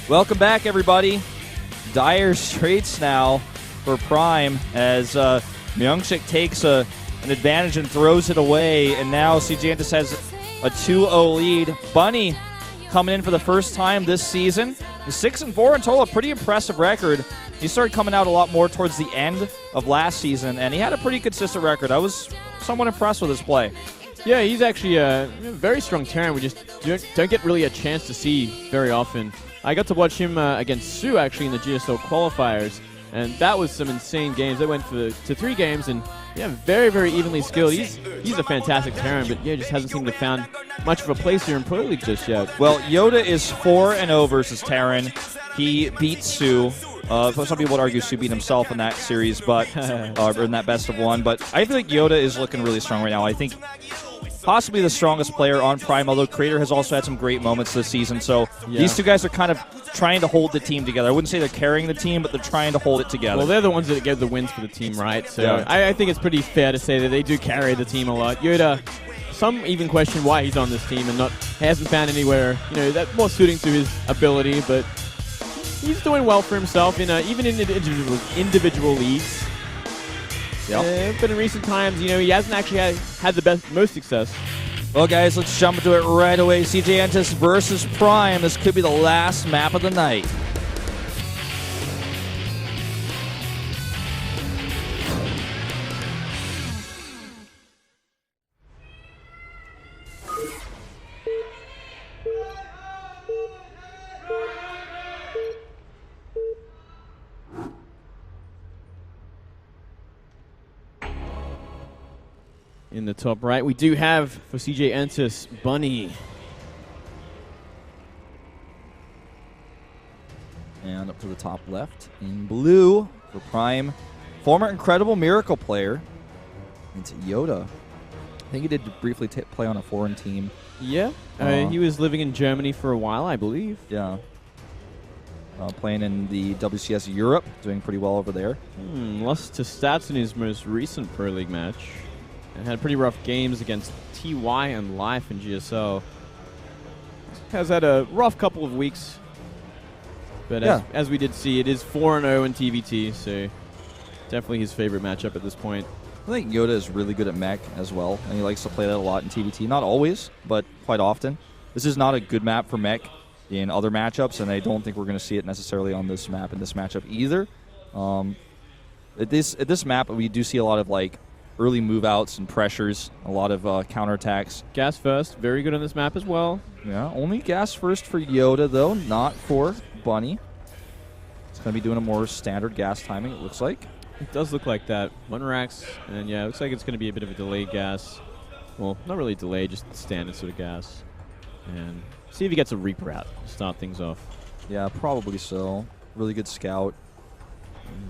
Welcome back, everybody. Dire straits now for Prime as Myungshik takes an advantage and throws it away, and now CJantis has a 2-0 lead. Bunny coming in for the first time this season. He's 6-4 in total, a pretty impressive record. He started coming out a lot more towards the end of last season, and he had a pretty consistent record. I was somewhat impressed with his play. Yeah, he's actually a very strong Terran. We just don't get really a chance to see very often. I got to watch him against Sue, actually, in the GSL qualifiers, and that was some insane games. They went to 3 games, and yeah, very, very evenly skilled. He's a fantastic Terran, but yeah, just hasn't seemed to found much of a place here in Pro League just yet. Well, YoDa is 4-0 versus Terran. He beat Sue. Some people would argue Sue beat himself in that series, but or in that best of 1. But I feel like YoDa is looking really strong right now. I think possibly the strongest player on Prime, although Creator has also had some great moments this season. So these two guys are kind of trying to hold the team together. I wouldn't say they're carrying the team, but they're trying to hold it together. Well, they're the ones that get the wins for the team, right? So yeah. I think it's pretty fair to say that they do carry the team a lot. YoDa, some even question why he's on this team and hasn't found anywhere, that more suiting to his ability, but he's doing well for himself even in individual leagues. Yep. But in recent times, he hasn't actually had the most success. Well, guys, let's jump into it right away. CJantis versus Prime. This could be the last map of the night. In the top right, we do have, for CJantis, Bunny. And up to the top left, in blue, for Prime, former Incredible Miracle player, it's YoDa. I think he did briefly play on a foreign team. Yeah, he was living in Germany for a while, I believe. Yeah. Playing in the WCS Europe, doing pretty well over there. Lost to Stats in his most recent Pro League match. And had pretty rough games against TY and Life in GSL. Has had a rough couple of weeks. But as we did see, it is 4-0 in TVT, so definitely his favorite matchup at this point. I think YoDa is really good at mech as well, and he likes to play that a lot in TVT. Not always, but quite often. This is not a good map for mech in other matchups, and I don't think we're going to see it necessarily on this map in this matchup either. At this map, we do see a lot of early move-outs and pressures, a lot of counterattacks. Gas first, very good on this map as well. Yeah, only gas first for YoDa, though, not for Bunny. It's going to be doing a more standard gas timing, it looks like. It does look like that. 1 racks, and yeah, it looks like it's going to be a bit of a delayed gas. Well, not really delayed, just standard sort of gas. And see if he gets a Reaper out to start things off. Yeah, probably so. Really good scout.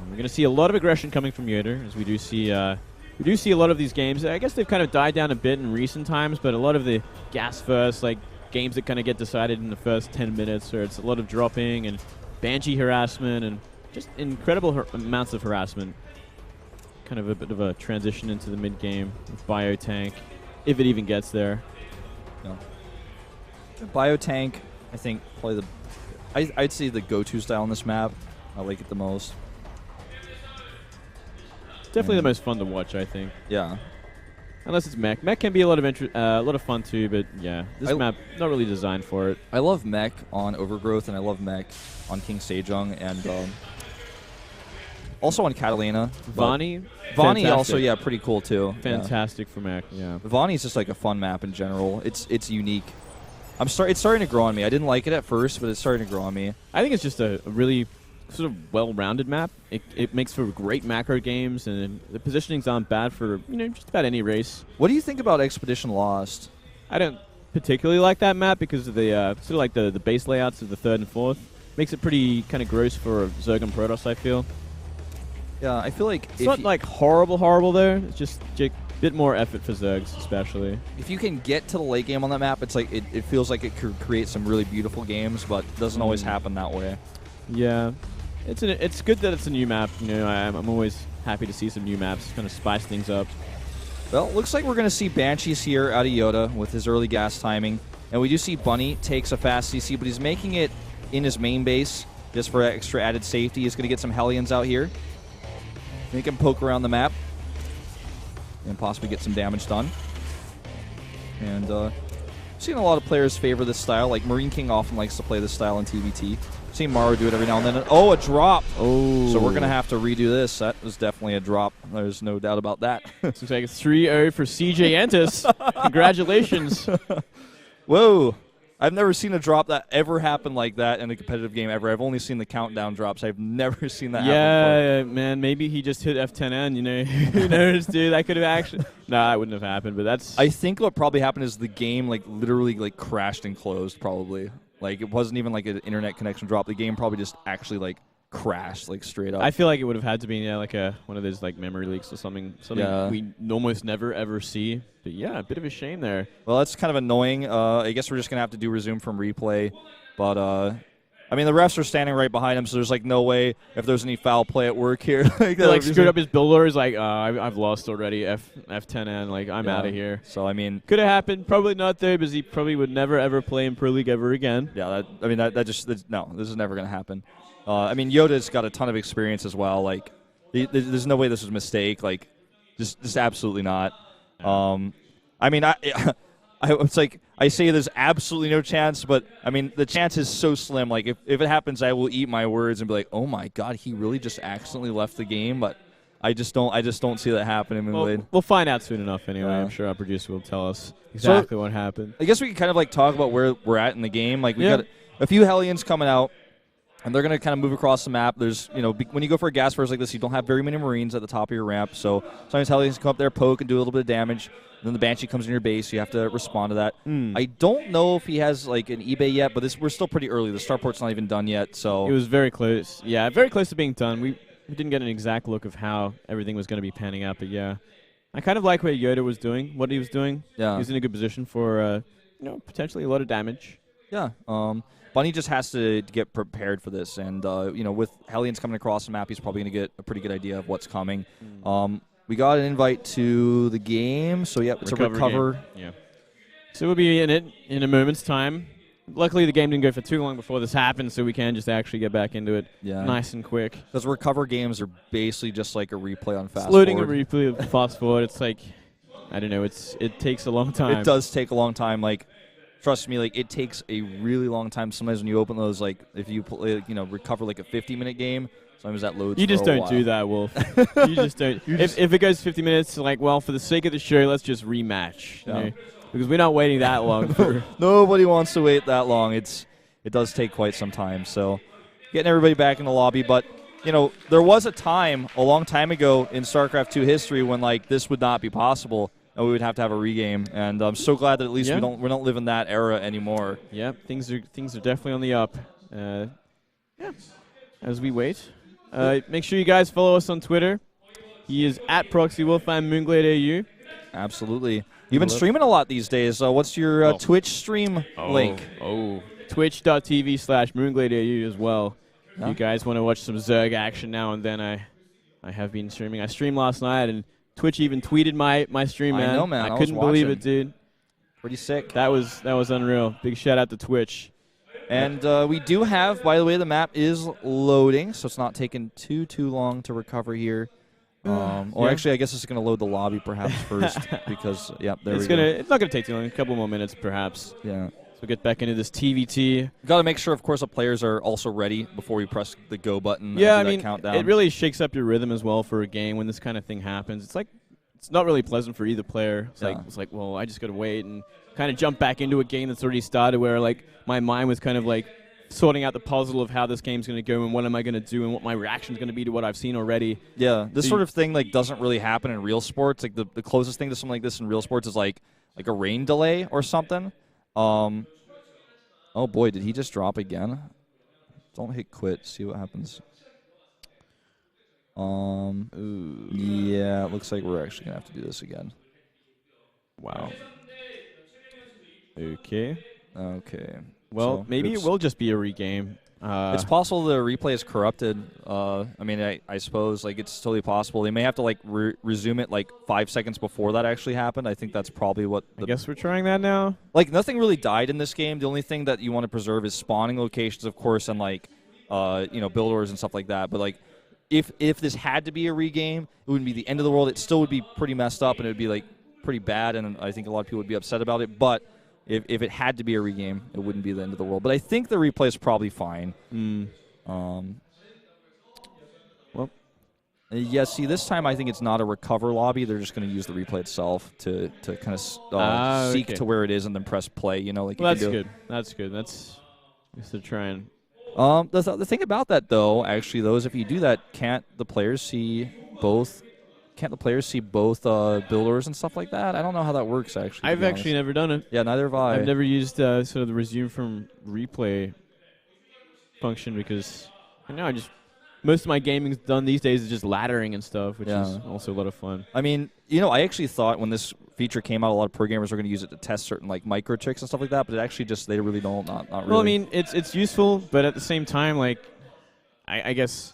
We're going to see a lot of aggression coming from YoDa, as we do see a lot of these games. I guess they've kind of died down a bit in recent times, but a lot of the gas first, games that kind of get decided in the first 10 minutes, or it's a lot of dropping and Banshee harassment and just incredible amounts of harassment. Kind of a bit of a transition into the mid-game with Biotank, if it even gets there. No. Biotank, I think, probably I'd say the go-to style on this map. I like it the most. Definitely the most fun to watch, I think. Yeah. Unless it's mech. Mech can be a lot of fun too, but yeah, this map not really designed for it. I love mech on Overgrowth, and I love mech on King Sejong, and also on Catalina. Vani also, yeah, pretty cool too. Fantastic for mech, yeah. Vani's just a fun map in general. It's unique. It's starting to grow on me. I didn't like it at first, but it's starting to grow on me. I think it's just a really sort of well-rounded map. It makes for great macro games, and the positionings aren't bad for just about any race. What do you think about Expedition Lost? I don't particularly like that map because of the sort of the base layouts of the 3rd and 4th. Makes it pretty kind of gross for Zerg and Protoss, I feel. Yeah, I feel like it's not horrible though. It's just a bit more effort for Zergs, especially. If you can get to the late game on that map, it's it feels like it could create some really beautiful games, but it doesn't always happen that way. Yeah. It's good that it's a new map. I'm always happy to see some new maps, kind of spice things up. Well, looks like we're going to see Banshees here out of YoDa with his early gas timing. And we do see Bunny takes a fast CC, but he's making it in his main base just for extra added safety. He's going to get some Hellions out here. Make him poke around the map and possibly get some damage done. And I've seen a lot of players favor this style. Like Marine King often likes to play this style in TVT. I've seen Maru do it every now and then. Oh, a drop. Oh. So we're going to have to redo this. That was definitely a drop. There's no doubt about that. Looks like a 3-0 for CJ Entis. Congratulations. Whoa. I've never seen a drop that ever happened like that in a competitive game ever. I've only seen the countdown drops. I've never seen that happen before. Yeah, man, maybe he just hit F10N, you know. Who knows, dude? That could have actually... Nah, it wouldn't have happened, but that's... I think what probably happened is the game, like, literally, like, crashed and closed, probably. Like, it wasn't even, like, an internet connection drop. The game probably just actually, like, crashed, like, straight up. I feel like it would have had to be, yeah, like one of those, like, memory leaks or something we almost never, ever see. But, yeah, a bit of a shame there. Well, that's kind of annoying. I guess we're just going to have to do resume from replay. But, I mean, the refs are standing right behind him, so there's, like, no way if there's any foul play at work here. Like screwed up his builder. He's like, I've lost already. F10N. Like, I'm out of here. So, I mean. Could have happened. Probably not there, because he probably would never, ever play in Pro League ever again. Yeah, no, this is never going to happen. I mean, YoDa's got a ton of experience as well. Like, there's no way this was a mistake. Like, just absolutely not. I mean, it's like I say there's absolutely no chance, but I mean the chance is so slim. Like if it happens, I will eat my words and be like, oh my god, he really just accidentally left the game. But I just don't see that happening. We'll find out soon enough anyway. I'm sure our producer will tell us exactly what happened. I guess we can kind of like talk about where we're at in the game. Like we got a few Hellions coming out. And they're going to kind of move across the map. There's, you know, when you go for a gas burst like this, you don't have very many Marines at the top of your ramp. So sometimes Hellions come up there, poke, and do a little bit of damage. And then the Banshee comes in your base, so you have to respond to that. I don't know if he has, like, an eBay yet, but we're still pretty early. The starport's not even done yet. So it was very close. Yeah, very close to being done. We didn't get an exact look of how everything was going to be panning out. But, yeah, I kind of like what YoDa was doing, what he was doing. Yeah. He was in a good position for, potentially a lot of damage. Yeah. Bunny just has to get prepared for this, and with Hellions coming across the map, he's probably going to get a pretty good idea of what's coming. We got an invite to the game, so it's a recover. Game. Yeah. So we'll be in it in a moment's time. Luckily, the game didn't go for too long before this happened, so we can just actually get back into it nice and quick. Because recover games are basically just like a replay on fast loading forward. A replay of fast forward. It's like, I don't know, it takes a long time. It does take a long time. Like, trust me, like it takes a really long time. Sometimes when you open those, like if you play, recover like a 50-minute game, sometimes that loads. You just for a don't while. do that, Wolf. You just don't. If it goes 50 minutes, like, well, for the sake of the show, let's just rematch. You know? Because we're not waiting that long. Nobody wants to wait that long. It does take quite some time. So getting everybody back in the lobby, but there was a time a long time ago in StarCraft 2 history when like this would not be possible. And we would have to have a regame, and I'm so glad that at least we don't live in that era anymore. Yeah, things are definitely on the up. As we wait, make sure you guys follow us on Twitter. He is at ProxyWolf and MoonGladeAU. Absolutely. You've been streaming a lot these days. What's your Twitch stream link? Twitch.tv/MoonGladeAU as well. Yeah. You guys want to watch some Zerg action now and then? I have been streaming. I streamed last night and Twitch even tweeted my stream, man. I know, man. I couldn't believe it, dude. Pretty sick. That was unreal. Big shout out to Twitch. And we do have, by the way, the map is loading, so it's not taking too long to recover here. Actually, I guess it's going to load the lobby perhaps first because, there we go. It's not going to take too long. A couple more minutes, perhaps. Yeah. So get back into this TVT. Got to make sure, of course, the players are also ready before we press the go button. Yeah, and do that countdown. It really shakes up your rhythm as well for a game when this kind of thing happens. It's like it's not really pleasant for either player. It's like, well, I just got to wait and kind of jump back into a game that's already started where like my mind was kind of like sorting out the puzzle of how this game's going to go and what am I going to do and what my reaction's going to be to what I've seen already. Yeah, this sort of thing like doesn't really happen in real sports. Like the closest thing to something like this in real sports is like a rain delay or something. Oh boy, did he just drop again? Don't hit quit. See what happens. Yeah, it looks like we're actually gonna have to do this again. Wow. Okay. Okay. Well, so, maybe it will just be a regame. It's possible the replay is corrupted. I mean, I suppose like it's totally possible. They may have to like resume it like 5 seconds before that actually happened. I think that's probably what. I guess we're trying that now. Like nothing really died in this game. The only thing that you want to preserve is spawning locations, of course, and like build orders and stuff like that. But like if this had to be a regame, it wouldn't be the end of the world. It still would be pretty messed up, and it would be like pretty bad, and I think a lot of people would be upset about it. But if it had to be a regame, it wouldn't be the end of the world. But I think the replay is probably fine. Well, yeah, see, this time I think it's not a recover lobby. They're just going to use the replay itself to kind of seek to where it is and then press play. You know, like well, that's good. That's good. That's just to try and. The thing about that, though, actually, though, is if you do that, can't the players see both? Can't the players see both builders and stuff like that? I don't know how that works, actually. I've actually never done it. Yeah, neither have I. I've never used sort of the resume from replay function because most of my gaming's done these days is just laddering and stuff, which is also a lot of fun. I mean, I actually thought when this feature came out, a lot of pro gamers were going to use it to test certain like micro tricks and stuff like that, but it actually just they really don't. Not really. Well, I mean, it's useful, but at the same time, like I guess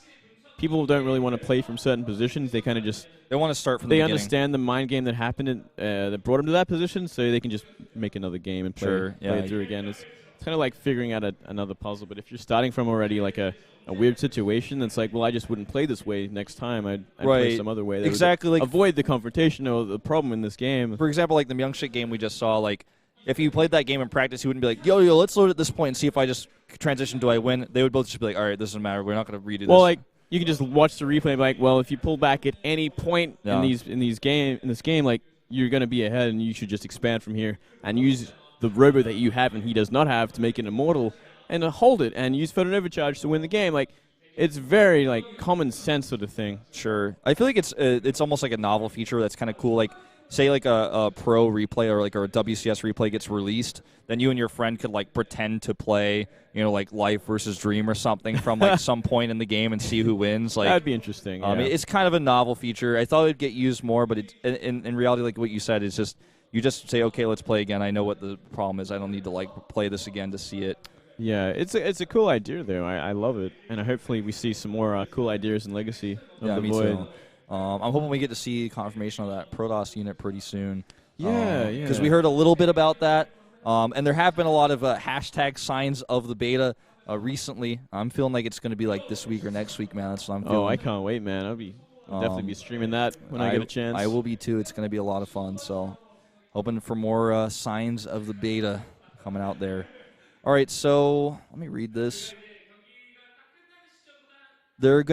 people don't really want to play from certain positions. They kind of just they want to start from the beginning. They understand the mind game that happened that brought them to that position, so they can just make another game and play it through again. It's kind of like figuring out another puzzle. But if you're starting from already like a weird situation, that's like, well, I just wouldn't play this way next time. I'd play some other way. That exactly. Would like avoid the confrontation or the problem in this game. For example, like the Myungshik game we just saw, like if you played that game in practice, you wouldn't be like, yo, let's load at this point and see if I just transition, do I win? They would both just be like, all right, this doesn't matter. We're not going to redo this. Well, like, you can just watch the replay and be like, well, if you pull back at any point in this game, like you're going to be ahead, and you should just expand from here and use the robo that you have and he does not have to make it immortal, and hold it and use photon overcharge to win the game. Like, it's very like common sense sort of thing. Sure, I feel like it's almost like a novel feature that's kind of cool. Like, say like a pro replay or a WCS replay gets released, then you and your friend could like pretend to play, like Life versus Dream or something from like some point in the game and see who wins. Like that'd be interesting. It's kind of a novel feature. I thought it'd get used more, but in reality, like what you said, is just you just say, okay, let's play again. I know what the problem is. I don't need to like play this again to see it. Yeah, it's a cool idea though. I love it, and hopefully we see some more cool ideas in Legacy of the Void. Too. I'm hoping we get to see confirmation of that Protoss unit pretty soon. Yeah. Because we heard a little bit about that, and there have been a lot of hashtag signs of the beta recently. I'm feeling like it's going to be like this week or next week, man. That's what I'm feeling. Oh, I can't wait, man. I'll definitely be streaming that when I get a chance. I will be too. It's going to be a lot of fun. So, hoping for more signs of the beta coming out there. All right, so let me read this. They're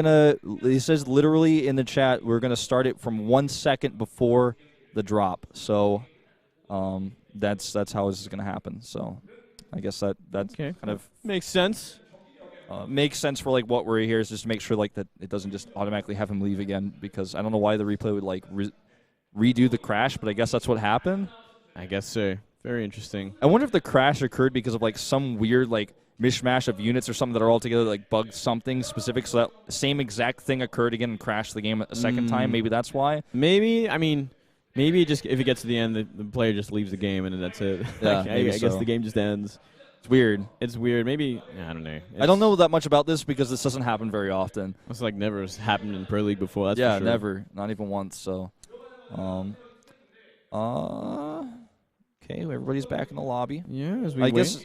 he says literally in the chat, we're gonna start it from 1 second before the drop. So that's how this is gonna happen. So I guess that okay. Kind of makes sense. Makes sense for like what we're here is just to make sure like that it doesn't just automatically have him leave again, because I don't know why the replay would like redo the crash, but I guess that's what happened. I guess so. Very interesting. I wonder if the crash occurred because of like some weird like mishmash of units or something that are all together, like bugged something specific, so that same exact thing occurred again and crashed the game a second time. Maybe that's why. Maybe. I mean, maybe just if it gets to the end, the player just leaves the game and then that's it. Yeah, I guess the game just ends. It's weird. It's weird. Maybe, I don't know. I don't know that much about this because this doesn't happen very often. It's like never has happened in Pro League before. That's for sure. Never. Not even once. So, okay, everybody's back in the lobby. Yeah, as we I guess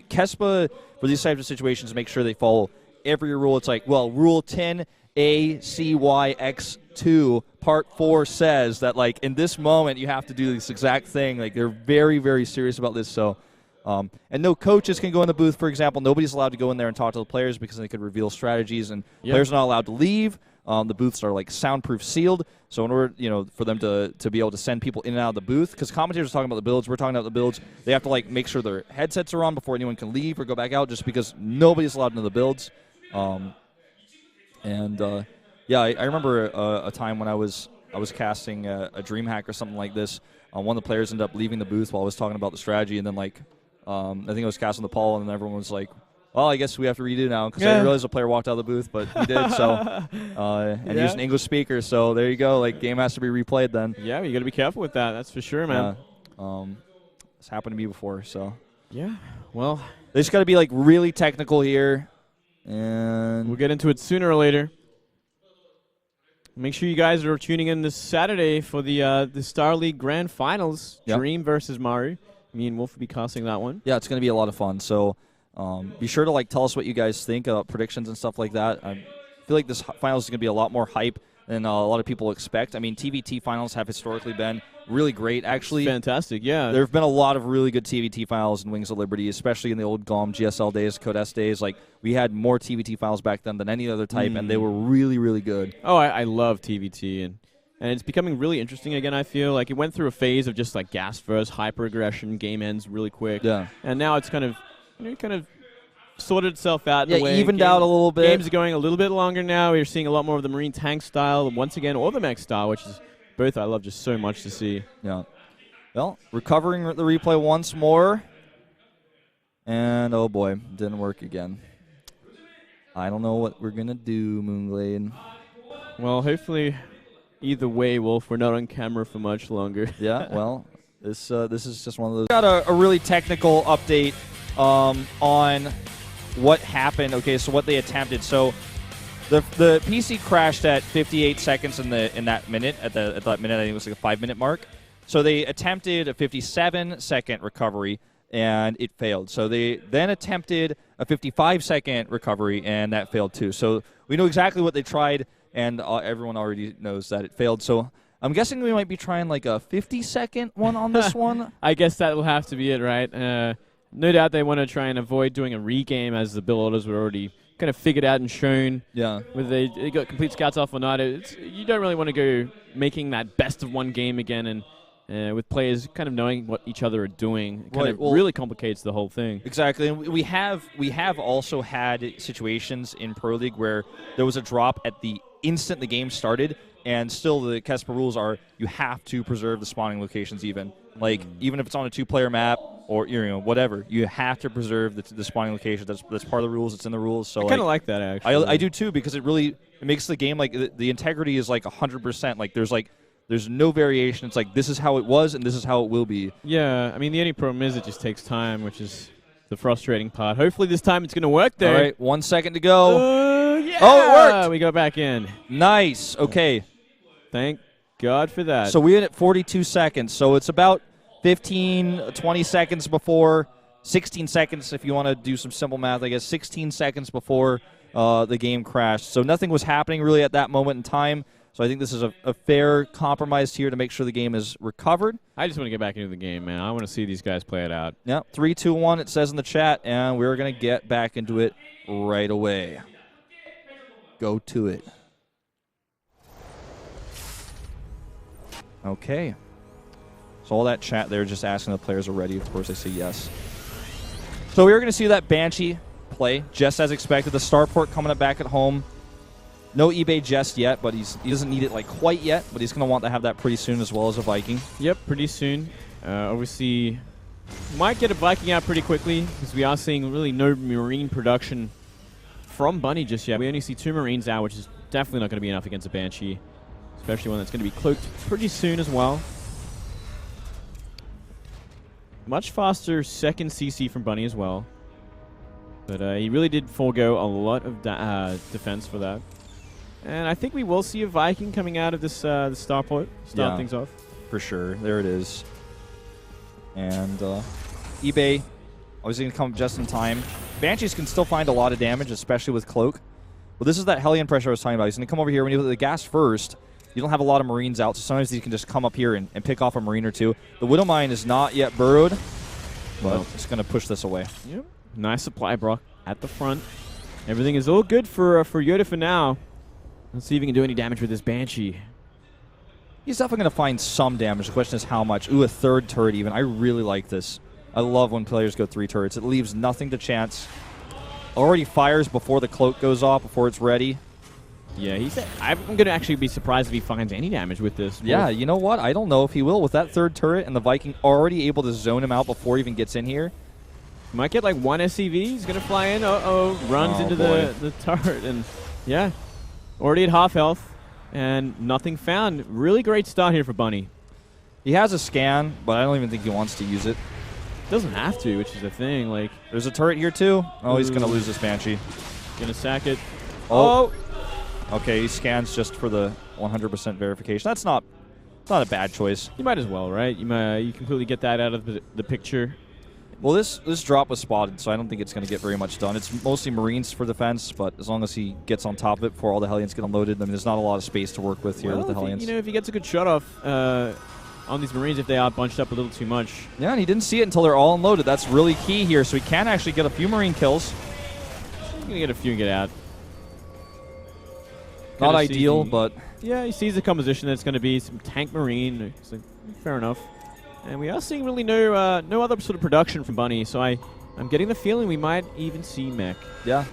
Kespa, for these types of situations, make sure they follow every rule. It's like, well, Rule 10ACYX2, Part 4 says that, like, in this moment, you have to do this exact thing. Like, they're very, very serious about this. So, and no coaches can go in the booth, for example. Nobody's allowed to go in there and talk to the players because they could reveal strategies, and players are not allowed to leave. The booths are like soundproof sealed, so in order for them to be able to send people in and out of the booth, because commentators are talking about the builds, we're talking about the builds, they have to like make sure their headsets are on before anyone can leave or go back out, just because nobody's allowed into the builds. I remember a time when I was casting a DreamHack or something like this. One of the players ended up leaving the booth while I was talking about the strategy, and then like I think I was casting the Paul, and then everyone was like, well, I guess we have to redo now, because I didn't realize the player walked out of the booth, but he did. So, and he's an English speaker, so there you go. Like, game has to be replayed then. Yeah, you got to be careful with that. That's for sure, man. It's happened to me before, so. Yeah, well. They just got to be like really technical here. And we'll get into it sooner or later. Make sure you guys are tuning in this Saturday for the Star League Grand Finals. Yep. Dream versus Maru. Me and Wolf will be casting that one. Yeah, it's going to be a lot of fun. So be sure to tell us what you guys think about predictions and stuff like that. I feel like this finals is going to be a lot more hype than a lot of people expect. I mean, TVT finals have historically been really great. Actually, fantastic. Yeah, there have been a lot of really good TVT finals in Wings of Liberty, especially in the old GOM GSL days, Code S days. We had more TVT finals back then than any other type, and they were really, really good. Oh, I love TVT, and it's becoming really interesting again. I feel like it went through a phase of just gas first, hyper aggression, game ends really quick. Yeah, and now it's kind of sorted itself out. Yeah, in a way. Evened out a little bit. Games are going a little bit longer now. We're seeing a lot more of the Marine tank style, once again, or the mech style, which is both I love just so much to see. Yeah. Well, recovering the replay once more. And, oh boy, didn't work again. I don't know what we're going to do, Moonglade. Well, hopefully, either way, Wolf, we're not on camera for much longer. Yeah, well, this is just one of those. Got a really technical update on what happened. Okay, so what they attempted. So the PC crashed at 58 seconds in that minute. At that minute, I think it was a 5-minute mark. So they attempted a 57-second recovery, and it failed. So they then attempted a 55-second recovery, and that failed too. So we know exactly what they tried, and everyone already knows that it failed. So I'm guessing we might be trying a 50-second one on this one. I guess that will have to be it, right? No doubt they want to try and avoid doing a regame, as the build orders were already kind of figured out and shown. Yeah. Whether they got complete scouts off or not, you don't really want to go making that best of one game again, and with players kind of knowing what each other are doing, it kind of really complicates the whole thing. Exactly, and we have also had situations in Pro League where there was a drop at the instant the game started, and still the Kesper rules are you have to preserve the spawning locations even. Even if it's on a 2-player map or whatever, you have to preserve the spawning location. That's part of the rules. It's in the rules. So I kind of like that, actually. I do too, because it makes the game the integrity is 100%. There's no variation. It's this is how it was and this is how it will be. Yeah, I mean the only problem is it just takes time, which is the frustrating part. Hopefully this time it's going to work there. All right, 1 second to go. Yeah! Oh, it worked. We go back in. Nice. Okay. Thank God for that. So we're at 42 seconds. So it's about 15, 20 seconds before, 16 seconds if you want to do some simple math, I guess, 16 seconds before the game crashed. So nothing was happening really at that moment in time. So I think this is a fair compromise here to make sure the game is recovered. I just want to get back into the game, man. I want to see these guys play it out. Yeah, 3, 2, 1, it says in the chat, and we're going to get back into it right away. Go to it. Okay. So all that chat there just asking if the players are ready. Of course, they say yes. So we are going to see that Banshee play, just as expected. The starport coming up back at home. No eBay just yet, but he doesn't need it quite yet, but he's going to want to have that pretty soon, as well as a Viking. Yep, pretty soon. Obviously, might get a Viking out pretty quickly, because we are seeing really no Marine production from Bunny just yet. We only see 2 Marines out, which is definitely not going to be enough against a Banshee, especially one that's going to be cloaked pretty soon as well. Much faster second CC from Bunny as well. But he really did forego a lot of defense for that. And I think we will see a Viking coming out of this the starport, start things off. For sure. There it is. And eBay, obviously going to come just in time. Banshees can still find a lot of damage, especially with Cloak. Well, this is that Hellion pressure I was talking about. He's going to come over here. When you put the gas first, you don't have a lot of Marines out, so sometimes you can just come up here and pick off a Marine or two. The Widow Mine is not yet burrowed, but it's going to push this away. Yep. Nice supply, Brock, at the front. Everything is all good for YoDa for now. Let's see if he can do any damage with this Banshee. He's definitely going to find some damage. The question is how much. Ooh, a 3rd turret even. I really like this. I love when players go 3 turrets. It leaves nothing to chance. Already fires before the cloak goes off, before it's ready. Yeah, he said I'm going to actually be surprised if he finds any damage with this. Yeah, you know what? I don't know if he will. With that 3rd turret and the Viking already able to zone him out before he even gets in here. Might get 1 SCV. He's going to fly in. Runs into the turret. And yeah, already at half health. And nothing found. Really great start here for Bunny. He has a scan, but I don't even think he wants to use it. Doesn't have to, which is the thing. There's a turret here too. Oh, he's going to lose this Banshee. Gonna sack it. Oh. Okay, he scans just for the 100% verification. That's not a bad choice. You might as well, right? You completely get that out of the picture. Well, this drop was spotted, so I don't think it's going to get very much done. It's mostly Marines for defense, but as long as he gets on top of it before all the Hellions get unloaded, I mean, there's not a lot of space to work with here with the Hellions. If he gets a good shot off on these Marines, if they are bunched up a little too much. Yeah, and he didn't see it until they're all unloaded. That's really key here, so he can actually get a few Marine kills. He's going to get a few and get out. Not ideal, but... Yeah, he sees the composition that's going to be some tank Marine. It's like, fair enough. And we are seeing really no other sort of production from Bunny, so I'm getting the feeling we might even see mech. Yeah.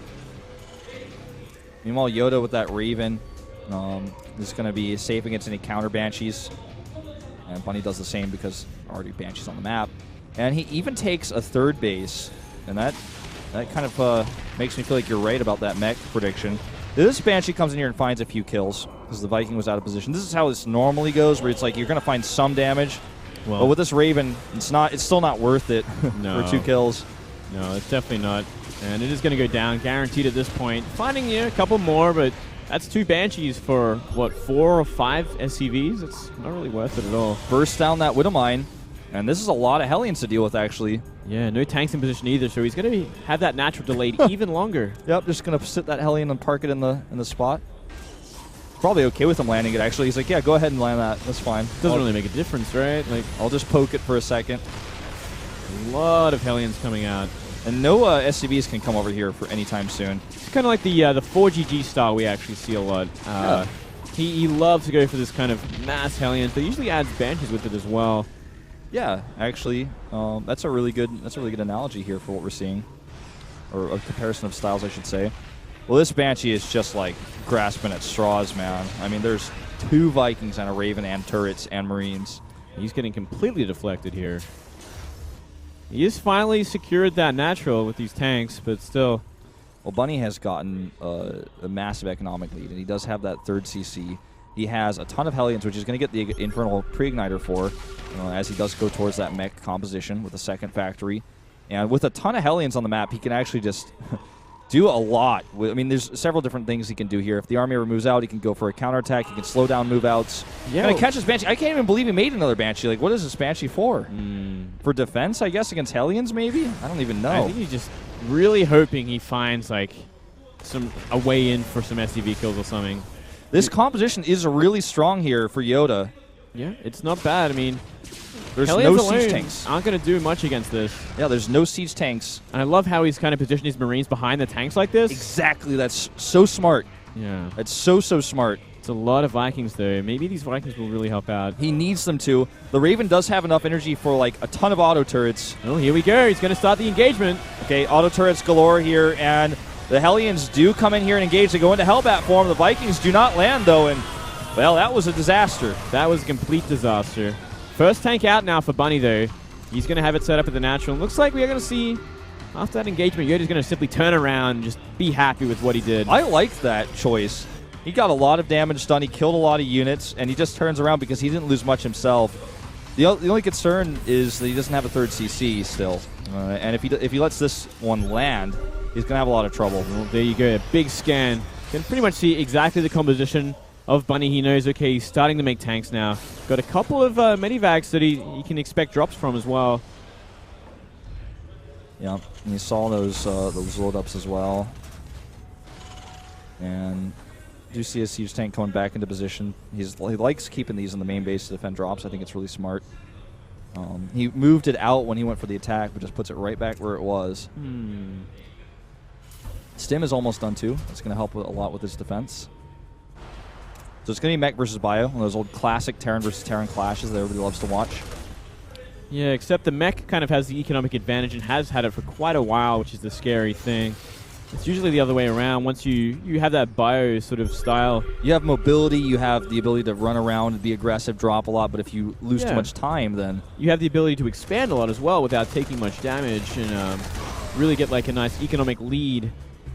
Meanwhile, YoDa with that Raven is going to be safe against any counter Banshees. And Bunny does the same because already Banshees on the map. And he even takes a third base, and that kind of makes me feel like you're right about that mech prediction. This Banshee comes in here and finds a few kills because the Viking was out of position. This is how this normally goes, where it's like you're going to find some damage. Well, but with this Raven, it's still not worth it for 2 kills. No, it's definitely not. And it is going to go down, guaranteed at this point. Finding a couple more, but that's 2 Banshees for, what, 4 or 5 SCVs? It's not really worth it at all. Burst down that Widow Mine, and this is a lot of Hellions to deal with, actually. Yeah, no tanks in position either, so he's going to have that natural delayed even longer. Yep, just going to sit that Hellion and park it in the spot. Probably okay with him landing it, actually. He's like, yeah, go ahead and land that. That's fine. Doesn't really make a difference, right? Like, I'll just poke it for a second. A lot of Hellions coming out. And no SCVs can come over here for any time soon. It's kind of like the 4GG style we actually see a lot. Yeah. He loves to go for this kind of mass Hellions, but usually adds Banshees with it as well. Yeah, actually, that's a really good analogy here for what we're seeing, or a comparison of styles, I should say. Well, this Banshee is just like grasping at straws, man. I mean, there's 2 Vikings and a Raven and turrets and Marines. He's getting completely deflected here. He has finally secured that natural with these tanks, but still. Well, Bunny has gotten a massive economic lead, and he does have that 3rd CC. He has a ton of Hellions, which he's going to get the Infernal Pre-Igniter for, as he does go towards that mech composition with the 2nd factory. And with a ton of Hellions on the map, he can actually just do a lot. I mean, there's several different things he can do here. If the army ever moves out, he can go for a counterattack. He can slow down move-outs. Yeah. And catch his Banshee. I can't even believe he made another Banshee. Like, what is this Banshee for? For defense, I guess, against Hellions, maybe? I don't even know. I think he's just really hoping he finds, like, a way in for some SCV kills or something. This composition is really strong here for YoDa. Yeah, it's not bad. I mean, there's Hellions no siege tanks. Aren't going to do much against this. Yeah, there's no siege tanks. And I love how he's kind of positioned his Marines behind the tanks like this. Exactly. That's so smart. Yeah. That's so smart. It's a lot of Vikings, though. Maybe these Vikings will really help out. He needs them to. The Raven does have enough energy for, like, a ton of auto turrets. Oh, here we go. He's going to start the engagement. Okay, auto turrets galore here, and the Hellions do come in here and engage. They go into Hellbat form. The Vikings do not land, though, and, well, that was a disaster. That was a complete disaster. First tank out now for Bunny, though. He's going to have it set up at the natural. Looks like we're going to see, after that engagement, YoDa's going to simply turn around and just be happy with what he did. I liked that choice. He got a lot of damage done. He killed a lot of units, and he just turns around because he didn't lose much himself. The only concern is that he doesn't have a 3rd CC still. And if he lets this one land, he's going to have a lot of trouble. Well, there you go. A big scan. You can pretty much see exactly the composition of Bunny. He knows, okay, he's starting to make tanks now. Got a couple of medivacs that he can expect drops from as well. Yeah, and you saw those load-ups as well. And do see a siege tank coming back into position. He likes keeping these in the main base to defend drops. I think it's really smart. He moved it out when he went for the attack, but just puts it right back where it was. Stim is almost done too. That's going to help a lot with his defense. So it's going to be mech versus bio, one of those old classic Terran versus Terran clashes that everybody loves to watch. Yeah, except the mech kind of has the economic advantage and has had it for quite a while, which is the scary thing. It's usually the other way around. Once you have that bio sort of style. You have mobility, you have the ability to run around and be aggressive, drop a lot, but if you lose too much time, then... You have the ability to expand a lot as well without taking much damage and really get like a nice economic lead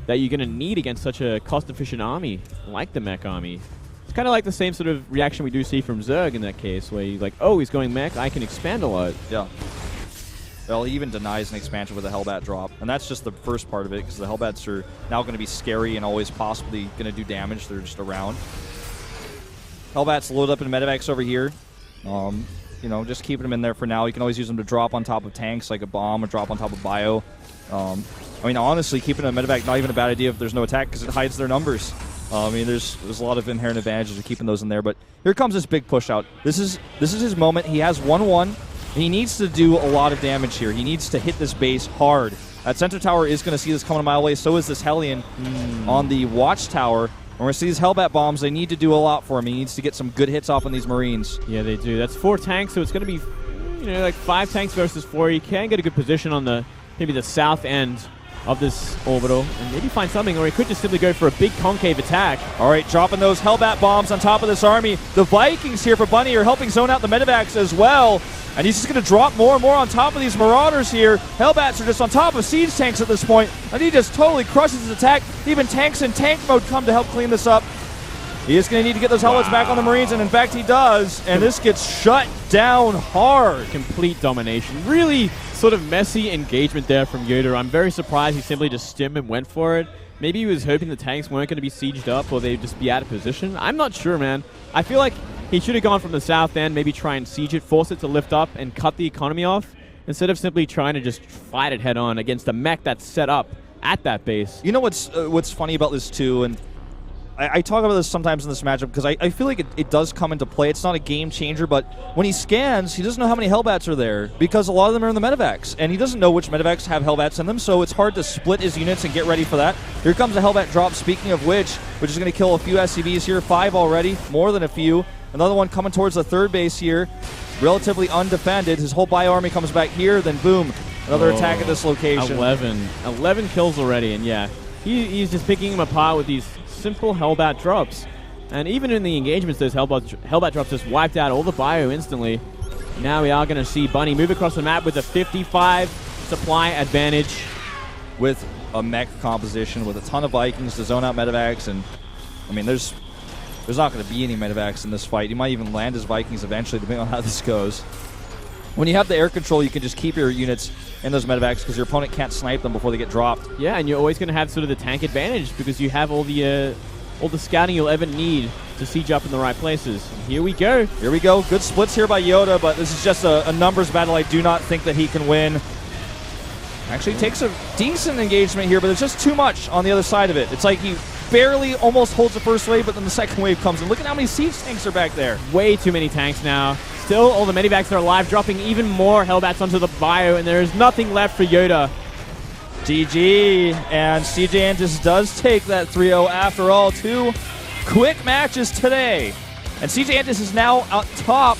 that you're going to need against such a cost-efficient army like the mech army. It's kind of like the same sort of reaction we do see from Zerg in that case, where you're like, oh, he's going mech, I can expand a lot. Yeah. Well, he even denies an expansion with a Hellbat drop. And that's just the first part of it, because the Hellbats are now going to be scary and always possibly going to do damage. They're just around. Hellbats load up in medevacs over here. You know, just keeping them in there for now. You can always use them to drop on top of tanks like a bomb or drop on top of bio. I mean, honestly, keeping a medevac not even a bad idea if there's no attack, because it hides their numbers. I mean, there's a lot of inherent advantages of keeping those in there. But here comes this big push out. This is his moment. He has 1-1. He needs to do a lot of damage here. He needs to hit this base hard. That center tower is going to see this coming a mile away. So is this Hellion on the watchtower. And we're going to see these Hellbat bombs. They need to do a lot for him. He needs to get some good hits off on these Marines. Yeah, they do. That's 4 tanks, so it's going to be, you know, like 5 tanks versus 4. You can get a good position on the maybe the south end of this orbital and maybe find something, or he could just simply go for a big concave attack. All right, dropping those Hellbat bombs on top of this army. The Vikings here for Bunny are helping zone out the medevacs as well. And he's just going to drop more and more on top of these Marauders here. Hellbats are just on top of siege tanks at this point, and he just totally crushes his attack. Even tanks in tank mode come to help clean this up. He is going to need to get those Hellbats back on the Marines, and in fact he does. And this gets shut down hard. Complete domination. Really sort of messy engagement there from YoDa. I'm very surprised he simply just stimmed and went for it. Maybe he was hoping the tanks weren't going to be sieged up or they'd just be out of position. I'm not sure, man. I feel like he should have gone from the south end, maybe try and siege it, force it to lift up and cut the economy off, instead of simply trying to just fight it head on against a mech that's set up at that base. You know what's funny about this too, and I talk about this sometimes in this matchup because I feel like it does come into play. It's not a game changer, but when he scans, he doesn't know how many Hellbats are there because a lot of them are in the medevacs, and he doesn't know which medevacs have Hellbats in them, so it's hard to split his units and get ready for that. Here comes a Hellbat drop, speaking of which is going to kill a few SCVs here, 5 already, more than a few. Another one coming towards the third base here, relatively undefended. His whole bio army comes back here, then boom, another attack at this location. 11 kills already, and yeah, he's just picking him apart with these simple Hellbat drops. And even in the engagements, those Hellbat drops just wiped out all the bio instantly. Now we are going to see Bunny move across the map with a 55 supply advantage. With a mech composition, with a ton of Vikings to zone out medevacs, and I mean, there's not going to be any medevacs in this fight. He might even land his Vikings eventually, depending on how this goes. When you have the air control, you can just keep your units in those medevacs because your opponent can't snipe them before they get dropped. Yeah, and you're always going to have sort of the tank advantage because you have all the scouting you'll ever need to siege up in the right places. And here we go. Here we go. Good splits here by YoDa, but this is just a numbers battle. I do not think that he can win. Actually takes a decent engagement here, but there's just too much on the other side of it. It's like he barely almost holds the first wave, but then the second wave comes in. Look at how many siege tanks are back there. Way too many tanks now. Still, all the medevacs are alive, dropping even more Hellbats onto the bio, and there is nothing left for YoDa. GG, and CJ Antis does take that 3-0 after all. 2 quick matches today. And CJ Antis is now out top.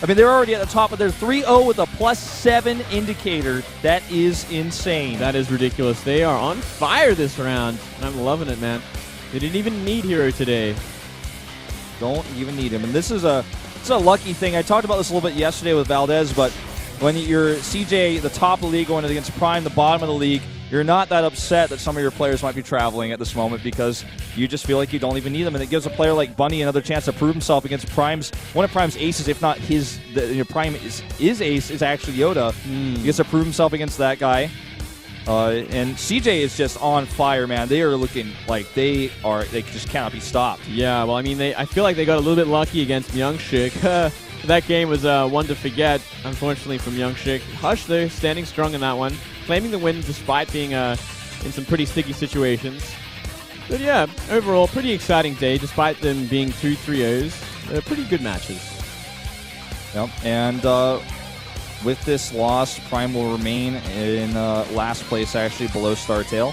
I mean, they're already at the top, but they're 3-0 with a +7 indicator. That is insane. That is ridiculous. They are on fire this round, and I'm loving it, man. They didn't even need Hero today. Don't even need him. And this is a lucky thing. I talked about this a little bit yesterday with Valdez, but when you're CJ, the top of the league, going against Prime, the bottom of the league, you're not that upset that some of your players might be traveling at this moment because you just feel like you don't even need them. And it gives a player like Bunny another chance to prove himself against one of Prime's aces, if not his. Prime is ace is actually YoDa. He gets to prove himself against that guy. And CJ is just on fire, man. They are looking like they just cannot be stopped. Yeah, well, I mean, I feel like they got a little bit lucky against Myungshik. That game was one to forget, unfortunately, from Myungshik. Hush, though, standing strong in that one, claiming the win despite being in some pretty sticky situations. But yeah, overall, pretty exciting day, despite them being 2 3-0s. They're pretty good matches. Yep, and with this loss, Prime will remain in last place, actually, below StarTale.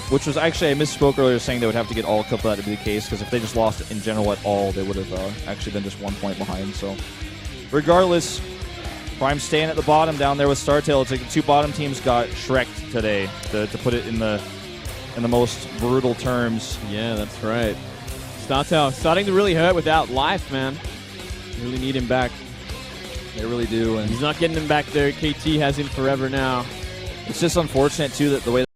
Which was actually, I misspoke earlier saying they would have to get all kill for that to be the case, because if they just lost in general at all, they would have actually been just 1 point behind. So, regardless, Prime staying at the bottom down there with StarTale. It's like the 2 bottom teams got Shrek'd today, to put it in the most brutal terms. Yeah, that's right. StarTale starting to really hurt without life, man. Really need him back. They really do. And he's not getting him back there. KT has him forever now. It's just unfortunate, too, that the way